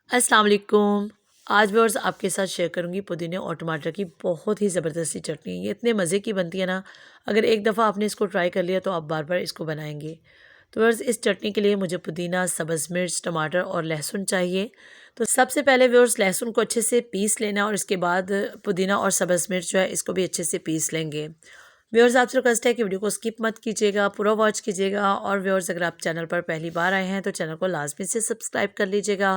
अस्सलाम वालेकुम। आज व्यूअर्स आपके साथ शेयर करूंगी पुदीने और टमाटर की बहुत ही ज़बरदस्त सी चटनी। ये इतने मज़े की बनती है ना, अगर एक दफ़ा आपने इसको ट्राई कर लिया तो आप बार बार इसको बनाएंगे। तो व्यूअर्स इस चटनी के लिए मुझे पुदीना, सब्ज़ मिर्च, टमाटर और लहसुन चाहिए। तो सबसे पहले व्यूअर्स लहसुन को अच्छे से पीस लेना और इसके बाद पुदीना और सब्ज़ मिर्च जो है इसको भी अच्छे से पीस लेंगे। व्यूअर्स आपसे रिक्वेस्ट है कि वीडियो को स्किप मत कीजिएगा, पूरा वॉच कीजिएगा। और व्यूअर्स अगर आप चैनल पर पहली बार आए हैं तो चैनल को लाजमी से सब्सक्राइब कर लीजिएगा,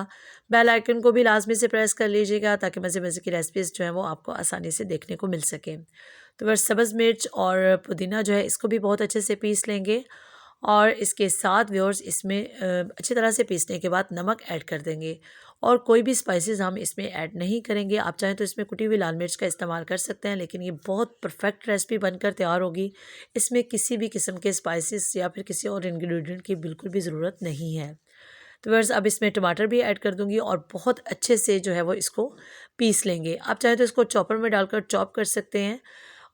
बेल आइकन को भी लाजमी से प्रेस कर लीजिएगा ताकि मज़े मज़े की रेसिपीज़ जो हैं वो आपको आसानी से देखने को मिल सकें। तो व्यूअर्स सब्ज़ मिर्च और पुदीना जो है इसको भी बहुत अच्छे से पीस लेंगे और इसके साथ व्यूअर्स इसमें अच्छी तरह से पीसने के बाद नमक ऐड कर देंगे और कोई भी स्पाइसेस हम इसमें ऐड नहीं करेंगे। आप चाहें तो इसमें कुटी हुई लाल मिर्च का इस्तेमाल कर सकते हैं, लेकिन ये बहुत परफेक्ट रेसिपी बनकर तैयार होगी। इसमें किसी भी किस्म के स्पाइसेस या फिर किसी और इंग्रेडिएंट की बिल्कुल भी ज़रूरत नहीं है। तो व्यूअर्स अब इसमें टमाटर भी ऐड कर दूंगी और बहुत अच्छे से जो है वो इसको पीस लेंगे। आप चाहें तो इसको चॉपर में डालकर चॉप कर सकते हैं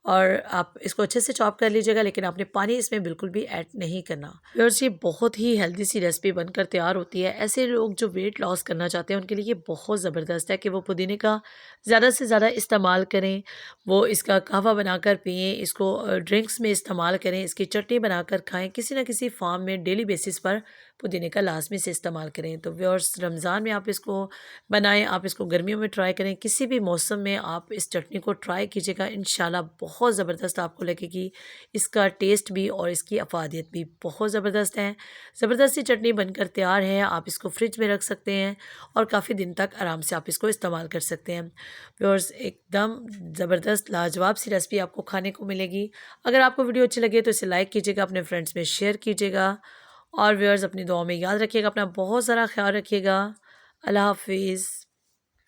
और आप इसको अच्छे से चॉप कर लीजिएगा, लेकिन आपने पानी इसमें बिल्कुल भी ऐड नहीं करना। व्यूअर्स ये बहुत ही हेल्दी सी रेसिपी बनकर तैयार होती है। ऐसे लोग जो वेट लॉस करना चाहते हैं उनके लिए ये बहुत ज़बरदस्त है कि वो पुदीने का ज़्यादा से ज़्यादा इस्तेमाल करें। वो इसका कहवा बनाकर पिएँ, इसको ड्रिंक्स में इस्तेमाल करें, इसकी चटनी बनाकर खाएँ। किसी न किसी फॉर्म में डेली बेसिस पर पुदीने का लाज़मी से इस्तेमाल करें। तो व्यूअर्स रमज़ान में आप इसको बनाएँ, आप इसको गर्मियों में ट्राई करें, किसी भी मौसम में आप इस चटनी को ट्राई कीजिएगा। इंशाल्लाह बहुत ज़बरदस्त आपको लगेगी। इसका टेस्ट भी और इसकी अफ़ादियत भी बहुत ज़बरदस्त है। ज़बरदस्त सी चटनी बनकर तैयार है। आप इसको फ्रिज में रख सकते हैं और काफ़ी दिन तक आराम से आप इसको इस्तेमाल कर सकते हैं। व्यूअर्स एकदम ज़बरदस्त लाजवाब सी रेसिपी आपको खाने को मिलेगी। अगर आपको वीडियो अच्छी लगे तो इसे लाइक कीजिएगा, अपने फ्रेंड्स में शेयर कीजिएगा और व्यूअर्स अपनी दुआओं में याद रखिएगा। अपना बहुत सारा ख्याल रखिएगा। अल्लाह हाफ़िज़।